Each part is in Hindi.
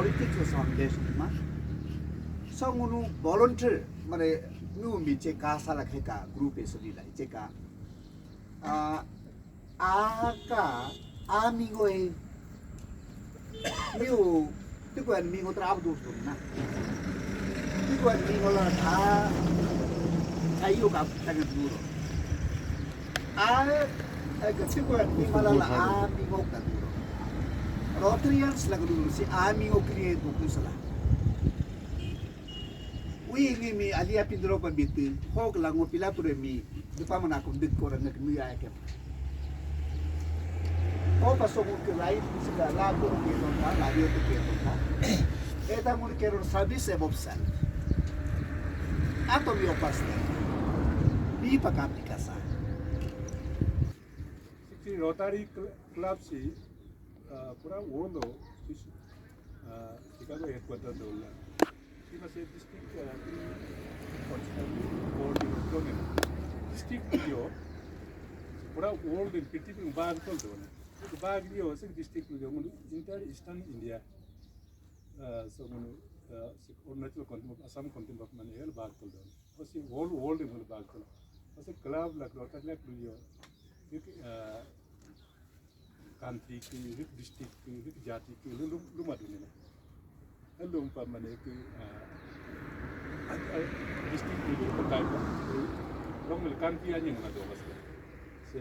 politics was foundation ma sangunu volunteer mane nu mi che ka sala khe ka group e sodi lai che ka a ka a mi go e niu tu ko mi go tra du tu na tu ko mi go la tha ayo ka ta ga du a ka tu ko mi go la a mi go ka du Rotarians lagu dulu si ami o create buku salah. Ui ini mi alia pindro pabiti hok lango pila pure mi depa mana aku dik korang nak mi ay kem. O pasok ke lain sila lagu ke tonta lagu ke tonta. Eta mun kero service above self. Ato mi opas mi pakam dikasa. Si Rotary Club si पूरा वो लो शिकागो हेडक्वार्टर दोला कि बस ये डिस्ट्रिक्ट डिस्ट्रिक्ट लियो पूरा वर्ल्ड इन पृथ्वी बाग तो दोला तो बाग लियो से डिस्ट्रिक्ट लियो मुझे इंटर ईस्टर्न इंडिया सो मुझे अरुणाचल कंट्री असम कंट्री बक मैंने ये बाग तो दोला बस ये वर्ल्ड इन बाग तो बस क्लब लग रोटा लग लियो country ke district ke jati ke lu madu ni na lu pa mane ke district ke lu kai pa long mel country ani na do bas se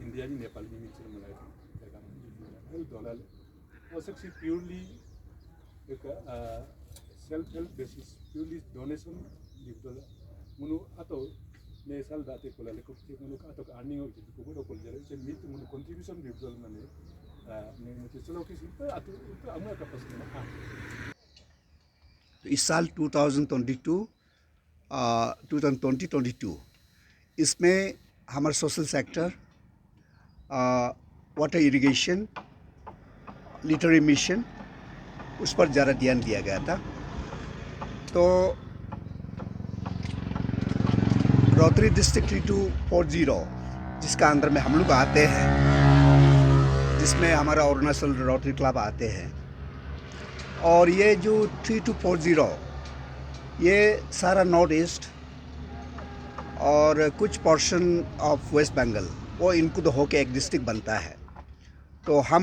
india ni nepal ni mix malai ka kam el dollar o se purely ek self help basis purely donation libdol munu ato ne sal date ko la ko ti munu ato earning ho ti ko ko jare se mit munu contribution libdol mane ne मुझे चलो किसी पे आते तो हमें का पसंद है हाँ तो इस साल 2022 इसमें हमारा social sector water irrigation literary mission उस पर ज़्यादा ध्यान दिया गया था तो रोटरी डिस्ट्रिक्ट 3240 जिसका अंदर में हम लोग आते हैं जिसमें हमारा अरुणाचल रोटरी क्लब आते हैं और ये जो 3240 ये सारा नॉर्थ ईस्ट और कुछ पोर्शन ऑफ वेस्ट बंगाल वो इनको तो होके एक डिस्ट्रिक्ट बनता है तो हम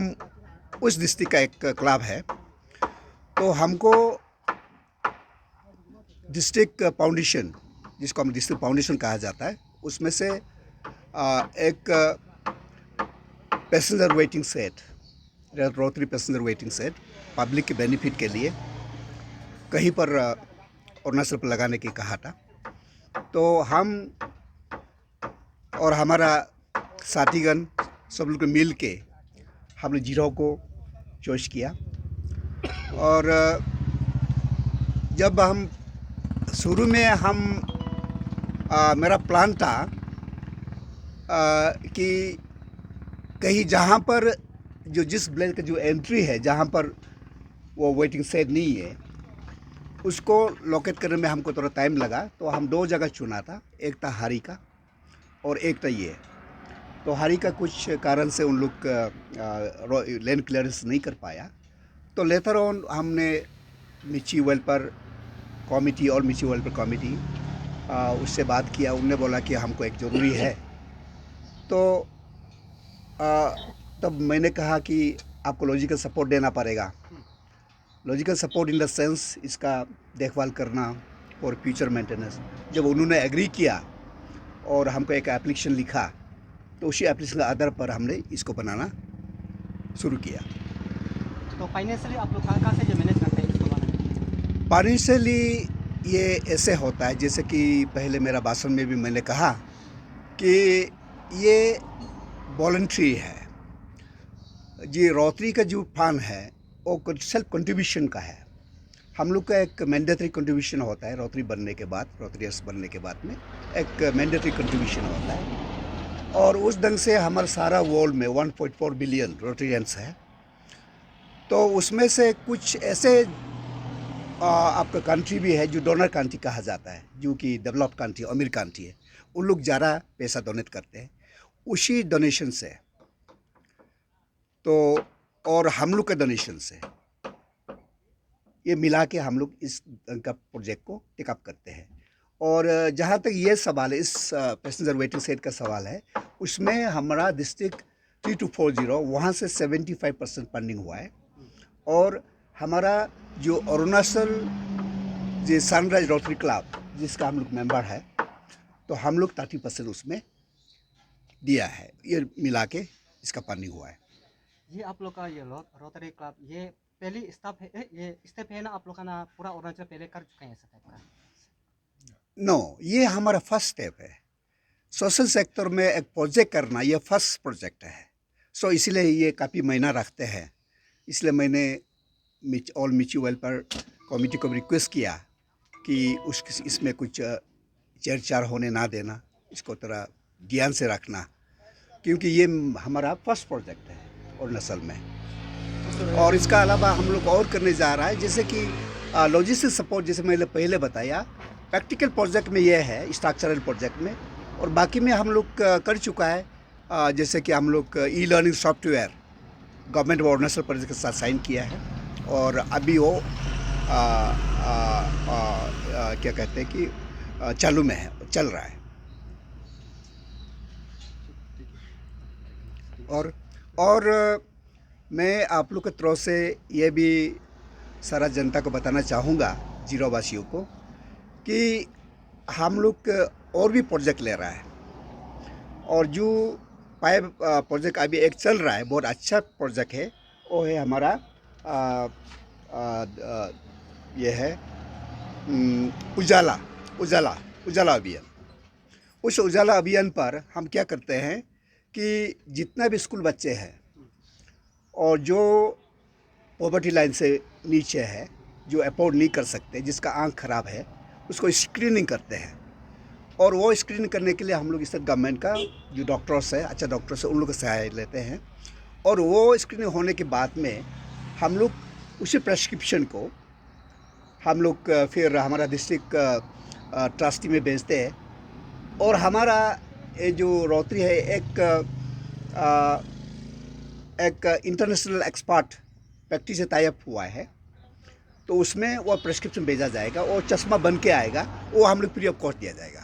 उस डिस्ट्रिक्ट का एक क्लब है तो हमको डिस्ट्रिक्ट फाउंडेशन जिसको हम डिस्ट्रिक्ट फाउंडेशन कहा जाता है उसमें से एक passenger waiting set rotary passenger waiting set public के बेनिफिट के लिए कहीं पर अरुणाचल पर लगाने की कहा था तो हम और हमारा साथीगण सब लोग मिल के हमने 0 को चॉइस किया और जब हम शुरू में हम मेरा प्लान था कि कहीं जहाँ पर जो जिस ब्लेड का जो एंट्री है जहाँ पर वो वेटिंग सेट नहीं है उसको लोकेट करने में हमको थोड़ा टाइम लगा तो हम 2 जगह चुना था एक था हारी का और एक था ये तो हारी का कुछ कारण से उन लोग लैंड क्लियरेंस नहीं कर पाया तो लेटर ऑन हमने मिची वेलफेयर कमेटी और मिची वेलफेयर कमेटी उससे बात किया उनने बोला कि हमको एक ज़रूरी है तो तब मैंने कहा कि आपको लॉजिकल सपोर्ट देना पड़ेगा logical support in the sense इसका देखभाल करना और फ्यूचर मेंटेनेंस जब उन्होंने एग्री किया और हमको एक एप्लीकेशन लिखा तो उसी एप्लीकेशन के आधार पर हमने इसको बनाना शुरू किया तो फाइनेंशियली आप लोग कहाँ से जो मैनेज करते हैं इसको बनाने फाइनेंशियली ये ऐसे होता है जैसे कि पहले मेरा भाषण में भी मैंने कहा कि ये वॉलंटरी है जी रोटरी का जो फंड है वो सेल्फ कंट्रीब्यूशन का है हम लोग का एक मैंडेटरी कंट्रीब्यूशन होता है रोटरी बनने के बाद रोटरियर्स बनने के बाद में एक मैंडेटरी कंट्रीब्यूशन होता है और उस ढंग से हमारा सारा वर्ल्ड में 1.4 बिलियन रोटरियंस है तो उसमें से कुछ ऐसे आपका कंट्री भी है जो डोनर कंट्री कहा जाता है जो कि डेवलप्ड कंट्री अमीर कंट्री है उन लोग ज़्यादा पैसा डोनेट करते हैं उसी डोनेशन से तो और हम लोग के डोनेशन से ये मिला के हम लोग इस का प्रोजेक्ट को टेकअप करते हैं। और जहाँ तक ये सवाल है, इस पैसेंजर वेटिंग शेड का सवाल है, उसमें हमारा डिस्ट्रिक्ट 3240 वहाँ से 75% फंडिंग हुआ है। और हमारा जो अरुणाचल जो सनराइज रोटरी क्लब जिसका हम लोग मेंबर है, तो हम लोग 30% उसमें दिया है। ये मिला के इसका फंडिंग हुआ है। ये आप लोग का ये रोटरी क्लब ये पहली स्टेप है ना, आप लोग का ना पूरा अरुणाचल पहले कर चुके हैं ऐसा टाइप का? नो, ये हमारा फर्स्ट स्टेप है। सोशल सेक्टर में एक प्रोजेक्ट करना ये फर्स्ट प्रोजेक्ट है। सो इसलिए ये काफ़ी महीना रखते हैं। इसलिए मैंने ऑल मिची वेलफेयर कमेटी को रिक्वेस्ट किया कि इसमें कुछ छेड़छाड़ होने ना देना, इसको थोड़ा ध्यान से रखना, क्योंकि ये हमारा फर्स्ट प्रोजेक्ट है अरुणाचल में। और इसका अलावा हम लोग और करने जा रहा है, जैसे कि लॉजिस्टिक सपोर्ट, जैसे मैंने पहले बताया, प्रैक्टिकल प्रोजेक्ट में ये है, स्ट्रक्चरल प्रोजेक्ट में। और बाकी में हम लोग कर चुका है, जैसे कि हम लोग E learning software government of Arunachal Pradesh के साथ साइन किया है। और अभी वो क्या कहते हैं कि चालू में है, चल रहा है। और मैं आप लोग की तरफ से ये भी सारा जनता को बताना चाहूँगा, जीरो वासियों को, कि हम लोग और भी प्रोजेक्ट ले रहा है। और जो पाइप प्रोजेक्ट अभी एक चल रहा है, बहुत अच्छा प्रोजेक्ट है, वो है हमारा ये है उजाला अभियान। उस उजाला अभियान पर हम क्या करते हैं कि जितना भी स्कूल बच्चे हैं और जो पॉवर्टी लाइन से नीचे है, जो अफोर्ड नहीं कर सकते, जिसका आंख खराब है, उसको स्क्रीनिंग करते हैं। और वो स्क्रीनिंग करने के लिए हम लोग इस गवर्नमेंट का जो डॉक्टर्स है, अच्छा डॉक्टर्स है, उन लोग का सहायता लेते हैं। और वो स्क्रीनिंग होने के बाद में हम लोग उसी प्रेस्क्रिप्शन को हम लोग फिर हमारा डिस्ट्रिक्ट ट्रस्टी में भेजते हैं। और हमारा ये जो रोटरी है एक इंटरनेशनल एक्सपर्ट प्रैक्टिस से टाई अप हुआ है, तो उसमें वो प्रेस्क्रिप्शन भेजा जाएगा, और चश्मा बन के आएगा, वो हम लोग फ्री ऑफ कॉस्ट दिया जाएगा।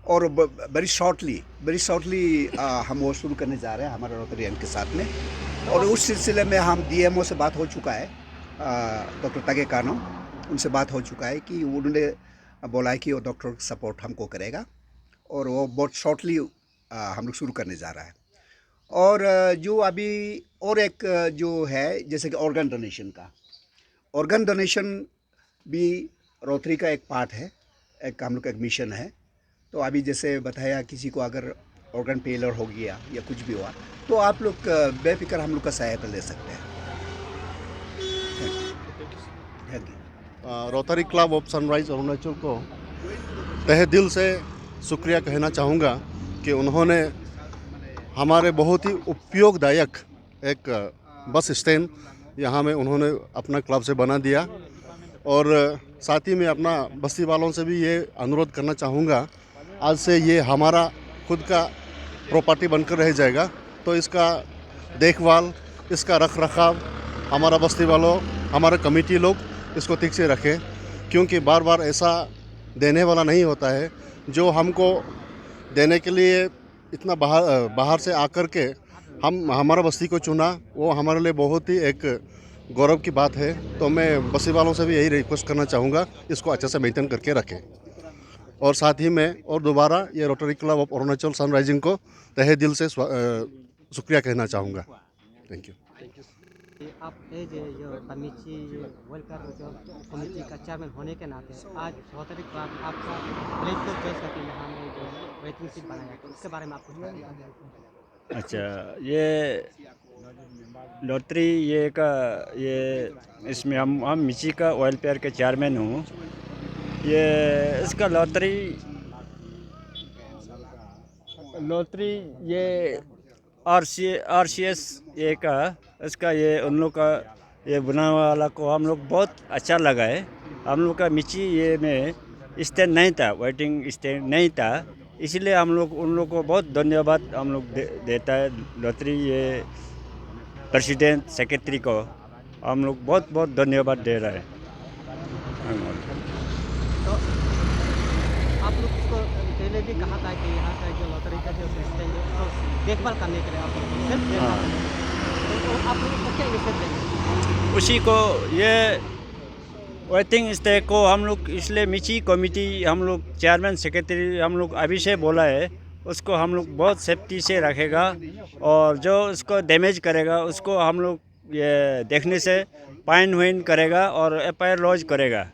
और वेरी शॉर्टली हम वो शुरू करने जा रहे हैं हमारे रोटरियन के साथ में। और उस सिलसिले में हम DMO से बात हो चुका है, डॉक्टर तागे कानो, उनसे बात हो चुका है कि उन्होंने बोला है कि वो डॉक्टर सपोर्ट हमको करेगा। और वो बहुत शॉर्टली हम लोग शुरू करने जा रहा है। और जो अभी और एक जो है, जैसे कि ऑर्गन डोनेशन भी रोटरी का एक पार्ट है, एक हम लोग का एक मिशन है। तो अभी जैसे बताया, किसी को अगर ऑर्गन फेलियर हो गया या कुछ भी हुआ, तो आप लोग बेफिक्र हम लोग का सहायता ले सकते हैं। Thank you. Rotary club of sunrise Arunachal को तहे दिल से शुक्रिया कहना चाहूँगा कि उन्होंने हमारे बहुत ही उपयोगदायक एक बस स्टैंड यहाँ में उन्होंने अपना क्लब से बना दिया। और साथ ही में अपना बस्ती वालों से भी ये अनुरोध करना चाहूँगा, आज से ये हमारा खुद का प्रॉपर्टी बनकर रह जाएगा। तो इसका देखभाल, इसका रख रखाव हमारा बस्ती वालों, हमारा कमेटी लोग इसको ठीक से रखें, क्योंकि बार बार ऐसा देने वाला नहीं होता है। जो हमको देने के लिए इतना बाहर से आकर के हमारा बस्ती को चुना, वो हमारे लिए बहुत ही एक गौरव की बात है। तो मैं बस्ती वालों से भी यही रिक्वेस्ट करना चाहूँगा, इसको अच्छे से मेंटेन करके रखें। और साथ ही में और दोबारा ये rotary club of Arunachal sunrising को तहे दिल से शुक्रिया कहना चाहूँगा। Thank you. आप एज कमेटी वेलफेयर जो कमेटी का चेयरमैन होने के नाते आज रोटरी क्लब आपका प्लेटफॉर्म चॉइस करके यहाँ में जो वेटिंग सीट बनाया, तो इसके बारे में आप कुछ बताइए। अच्छा, ये लॉटरी ये इसमें हम मिची का वेलफेयर के चेयरमैन हूँ। ये इसका लॉटरी ये RCS ये का इसका ये उन लोग का ये बनाने वाला को हम लोग बहुत अच्छा लगा है। हम लोग का मिची ये में स्टैंड नहीं था, वेटिंग स्टैंड नहीं था, इसलिए हम लोग उन लोग को बहुत धन्यवाद हम लोग देता है लॉटरी ये प्रेसिडेंट सेक्रेटरी को। हम लोग बहुत बहुत धन्यवाद दे रहे हैं। तो आप लोग इसको पहले भी कहा था कि यहाँ का जो लॉटरी का जो सिस्टम है उसको देखभाल करने के लिए आप लोग सिर्फ देखभाल करें। तो आप लोग इसको क्या मैसेज देंगे? उसी को ये वेटिंग स्टे को हम लोग इसलिए मिची कमेटी हम लोग चेयरमैन सेक्रेटरी हम लोग अभी से बोला है, उसको हम लोग बहुत सेफ्टी से रखेगा और जो उसको डैमेज करेगा उसको हम लोग ये देखने से फाइन वाइन करेगा और FIR लॉज करेगा।